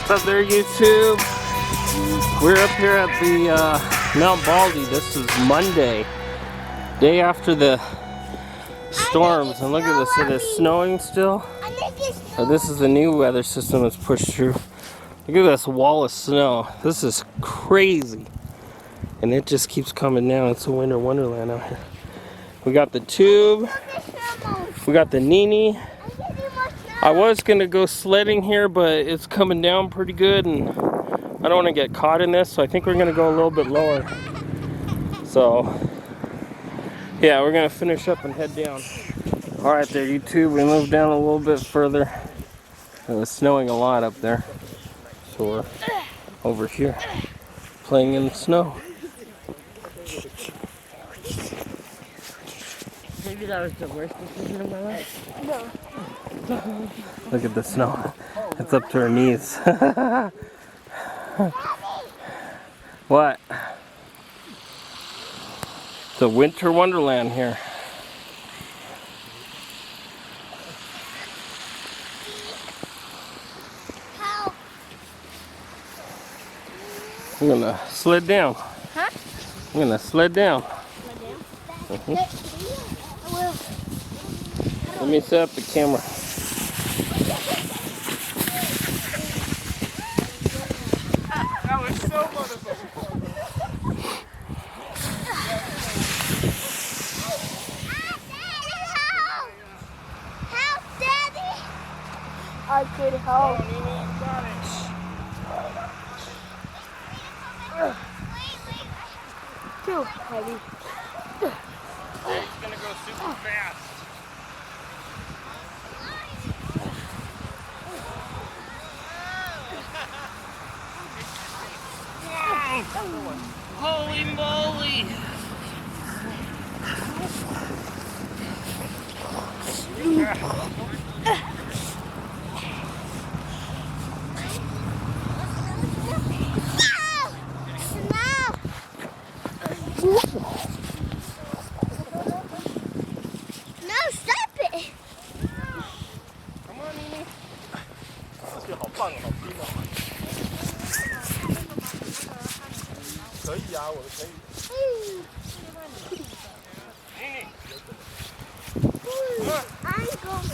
What's up there, YouTube? We're up here at the Mount Baldy. This is Monday, day after the storms, and look at this. It is snowing still. This is the new weather system that's pushed through. Look at this wall of snow. This is crazy, and it just keeps coming down. It's a winter wonderland out here. We got the tube. We got the Nini. I was gonna go sledding here, but it's coming down pretty good, and I don't want to get caught in this, so I think we're gonna go a little bit lower. So, yeah, we're gonna finish up and head down. All right, there, YouTube. We moved down a little bit further. It was snowing a lot up there, so we're over here playing in the snow. Maybe that was the worst decision of my life. No. Look at the snow. It's up to our knees. What? It's a winter wonderland here. Help. I'm gonna sled down. Huh? I'm gonna sled down. Let me set up the camera. That was so motherfucking fun. Help, Daddy! I could help. Too heavy. It's gonna go super fast. Holy moly! No, stop it! Come on, Nini. 这好棒哦，好拼哦。可以啊，我的可以。I'm going.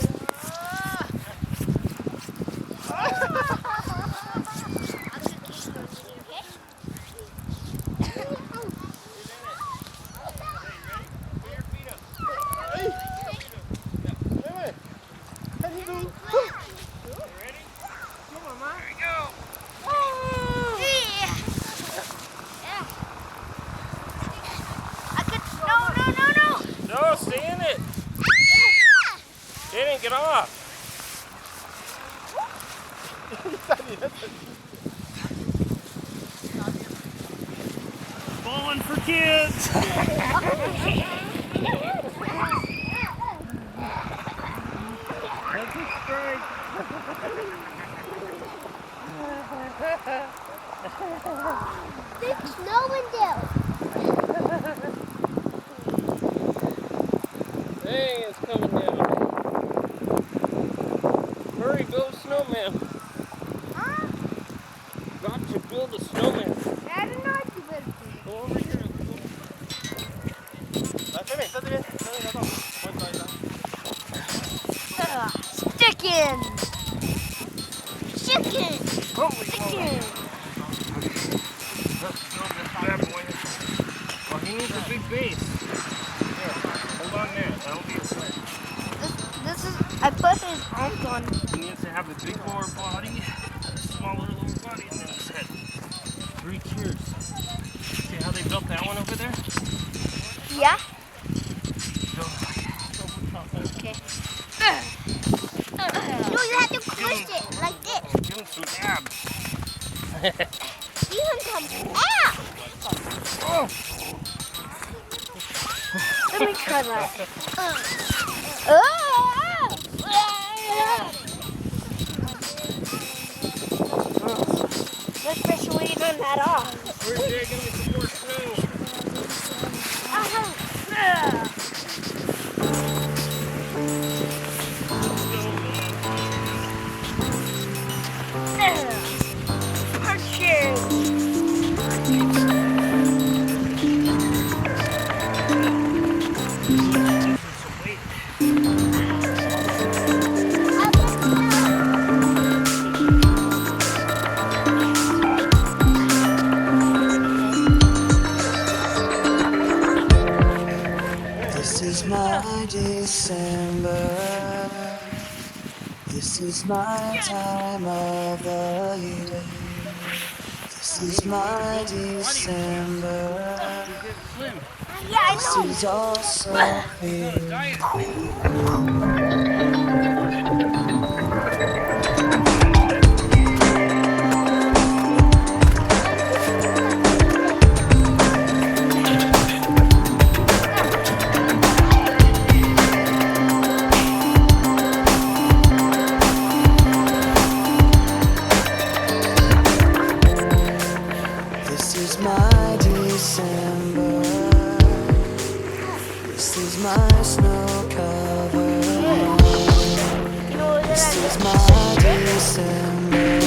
No, stay in it! Danny, get off! Falling for kids! That's a strike! Big snowing down. Dang, it's coming down. Hurry, build a snowman. Huh? Got to build a snowman. I don't know what you better do. Go over here. Chicken! Chicken! Holy Chicken! Well, he needs a big base. Here, hold on there. That'll be a sled. This is, I put his arms on. He needs to have a big lower body, a smaller lower body, and then his head. 3 tiers. See how they built that one over there? Yeah? Okay. No, you have to push it like this. Give him some abs. You have some abs. Oh. Let me try that. Especially even that off. We're digging with some more snow. is my December. This is my time of the year. This is my December. Yeah, I This know. is also clear. This is my December. This is my snow-covered lawn. You know This is that my December.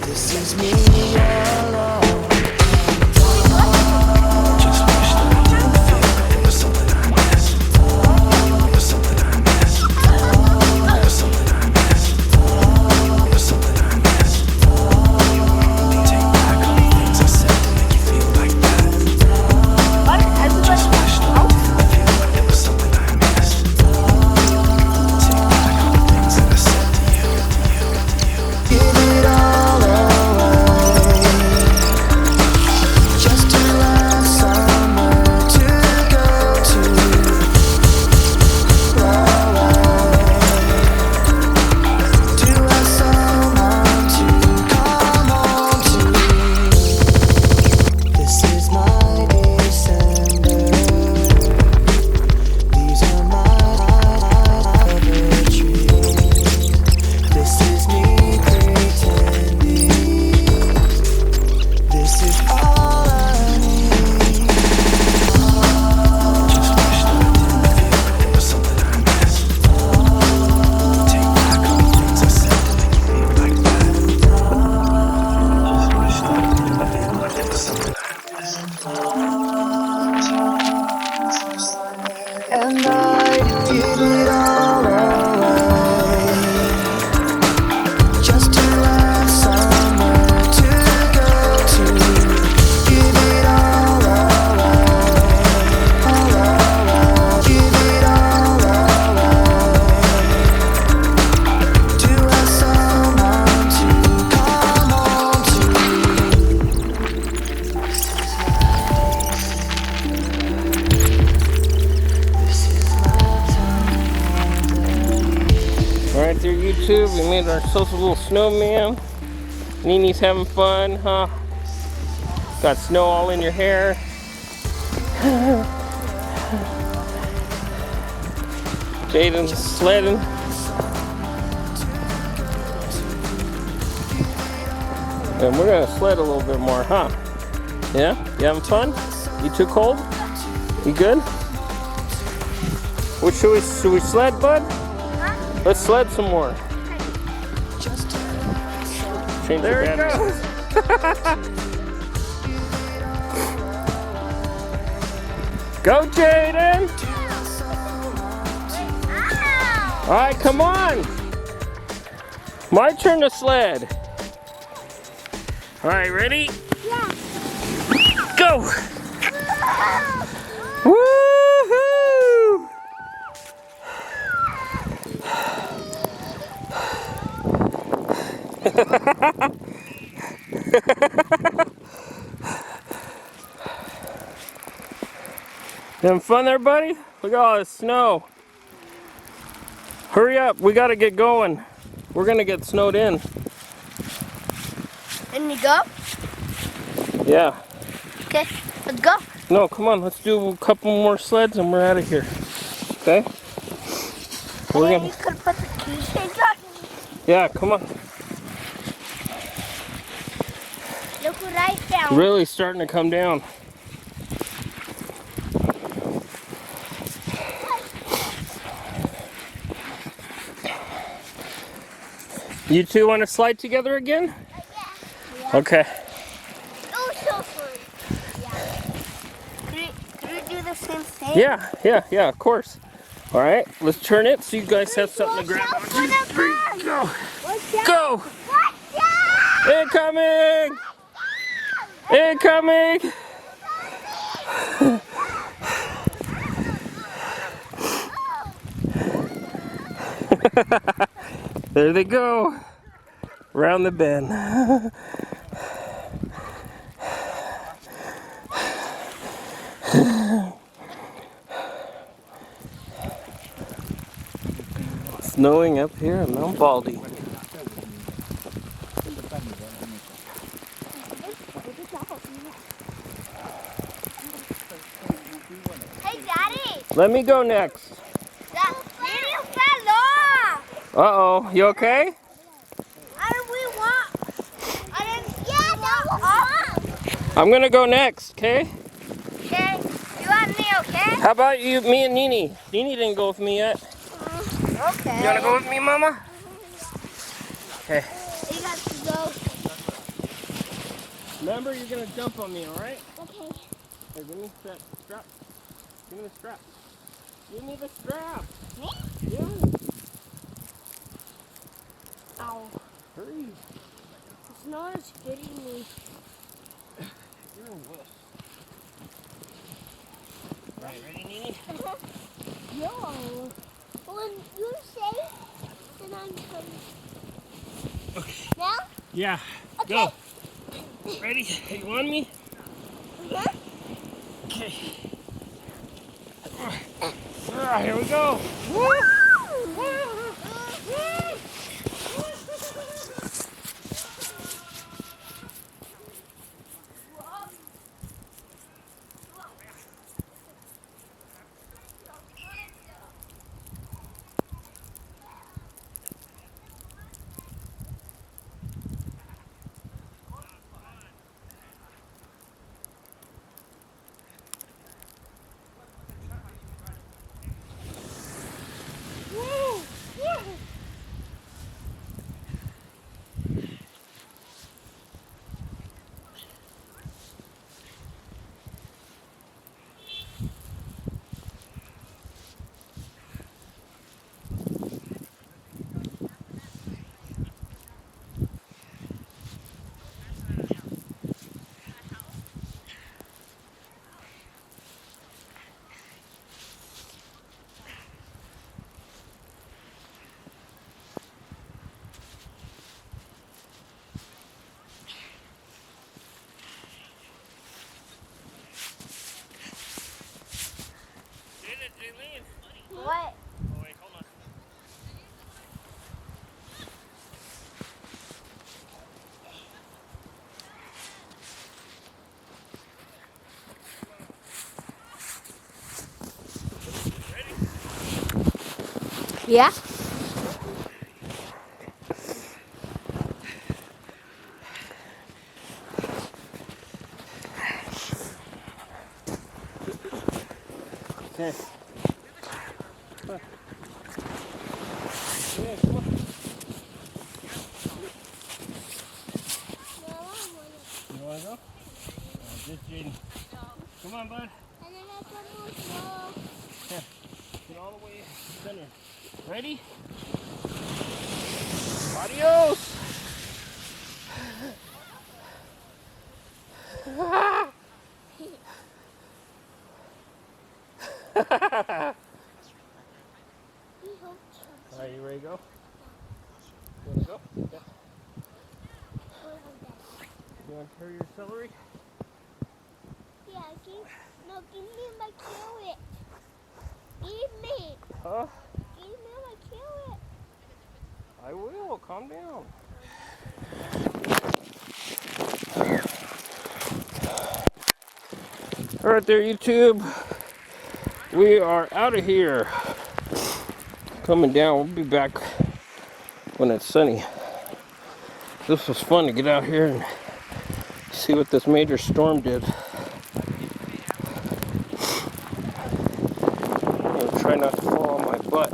This is me alone. Give it all away, just to have somewhere to go to. To have someone to come home to. This is my December. These are my cover trees. This is me pretending. This is all I need. Just wish that I didn't feel like it was something I missed. Take back all the things I said to make you feel like that. Just wish that I didn't feel like it was something I missed. And I give it all away, just to have somewhere to go to. Give it all away, give it all away, to have someone to come home to. This is my time. Alright there, YouTube, we made ourselves a little snowman. Nini's having fun, huh? Got snow all in your hair. Jaden's sledding. And we're gonna sled a little bit more, huh? Yeah? You having fun? You too cold? You good? What should we sled, bud? Let's sled some more. Change there it goes. Go, Jaden! All right, come on. My turn to sled. All right, ready? Yeah. Go! Woohoo! Having fun there, buddy? Look at all this snow. Hurry up, we gotta get going. We're gonna get snowed in. And you go? Yeah. Okay, let's go. No, come on, let's do a couple more sleds and we're out of here. Okay? We're Hey, gonna. you could put the keychains on. Yeah, come on. Look what I found. Really starting to come down. You two want to slide together again? Yeah. Okay. Oh, so fun. Yeah. Could we do the same thing? Yeah, of course. All right, let's turn it so you guys have something to grab Watch on. out for the car. Go! Watch out. Go! Watch out. Incoming! Incoming! There they go. Around the bend. Snowing up here at Mount Baldy. Hey, Daddy. Let me go next. Daddy fell off. Uh-oh, you okay? I'm gonna go next, okay? Okay, you want me, okay? How about you, me and Nini? Nini didn't go with me yet. Okay. You wanna go with me, Mama? Okay. You got to go. Remember, you're gonna jump on me, alright? Okay. Here, give me that strap. Give me the strap. Give me the strap. Me? Yeah. Ow. Hurry. It's not as getting me. You're a wuss. Right, ready, Nini? Yo. When you're safe, then I'm coming. Okay. Now? Yeah. Okay. Go. Ready? You on me? Uh-huh. Okay. Here we go. What? Oh, wait, hold on. Yeah? Okay. Yeah, come on. You wanna go? Just Jaden. Come on, bud. Okay. Get all the way center. Ready? Adios! Are you ready to go? You wanna go? Okay. You wanna carry your celery? Yeah, give me my carrot. Give me. Huh? Give me my carrot. I will. Calm down. Alright there, YouTube. We are out of here. Coming down. We'll be back when it's sunny. This was fun to get out here and see what this major storm did. I'm gonna try not to fall on my butt.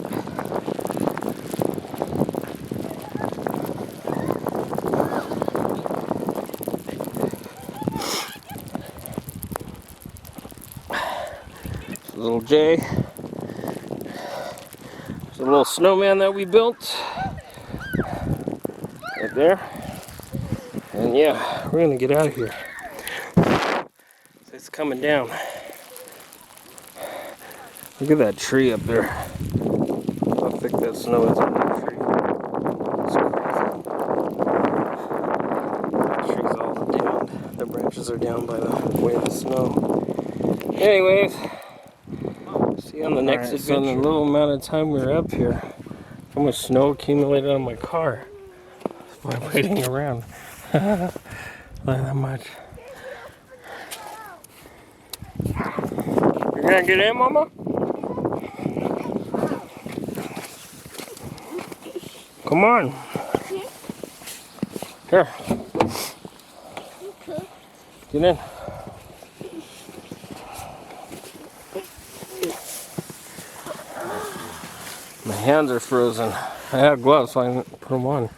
Little Jay. There's a little snowman that we built right there. And yeah, we're gonna get out of here. It's coming down. Look at that tree up there. How thick that snow is. branches are down by the way of the snow. Anyways, see you on the next adventure. On the little amount of time we were up here, how much snow accumulated on my car by waiting around. Not that much. You're gonna get in, Mama? Come on. Here. Get in. My hands are frozen. I have gloves, so I can put them on.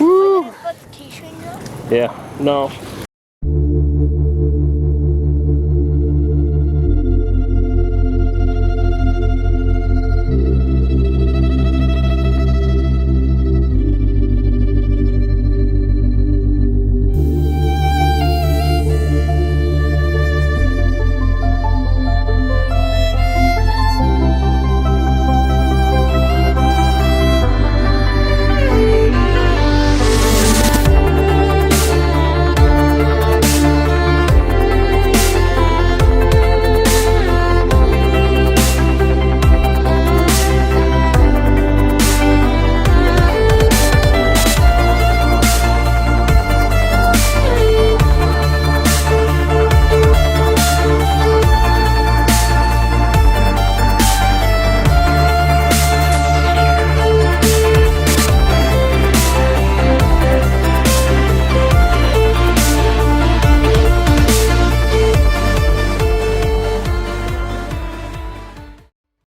Woo! Put the t-shirt on? Yeah, no.